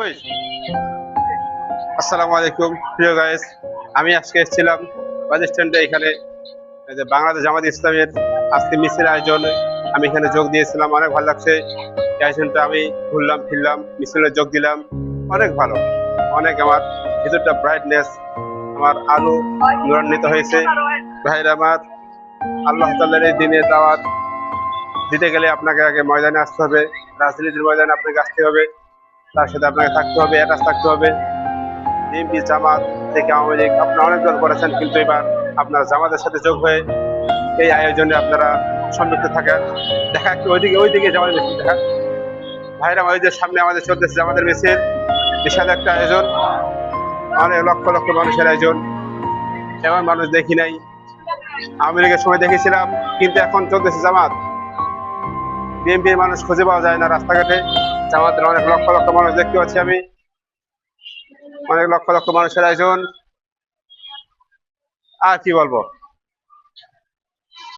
কইস। আসসালামু আলাইকুম প্রিয় গাইস, আমি আজকে এসেছিলাম বাস স্ট্যান্ডে। এখানে এই যে বাংলাদেশ জামাত ইসলামের আজকে মিছিল আয়োজন, আমি এখানে যোগ দিয়েছিলাম। অনেক ভালো লাগছে এই আয়োজনটা। আমি ঘুরলাম ফিরলাম, মিছিলে যোগ দিলাম, অনেক ভালো। অনেক আমার ভিতরটা ব্রাইটনেস আমার আলো নূরান্বিত হয়েছে। ভাইরা আমার, আল্লাহ তাআলার এই দিনে দাওয়াত দিতে গেলে আপনাকে আগে ময়দানে আসতে হবে, রাজনীতির ময়দানে আপনাকে আসতে হবে, তার সাথে আপনাকে থাকতে হবে, অ্যাটাচ থাকতে হবে। বিএনপি, জামাত থেকে আওয়ামী লীগ আপনারা অনেক দল করেছেন, কিন্তু এবার আপনারা জামাতের সাথে যোগ হয়ে এই আয়োজনে আপনারা সম্পৃক্ত থাকেন। দেখা একটু ওইদিকে জামাতের মিছিল দেখা। ভাইরা, ওই যে সামনে আমাদের চলতেছে আমাদের মিছিল, বিশাল একটা আয়োজন, অনেক লক্ষ লক্ষ মানুষের আয়োজন। এমন মানুষ দেখি নাই, আওয়ামী লীগের সময় দেখেছিলাম, কিন্তু এখন চলতেছে জামাত। বিএনপির মানুষ খুঁজে পাওয়া যায় না রাস্তাঘাটে, জামাতের অনেক লক্ষ লক্ষ মানুষ দেখতে পাচ্ছি আমি, অনেক লক্ষ লক্ষ মানুষের আয়োজন। আর কি বলবো।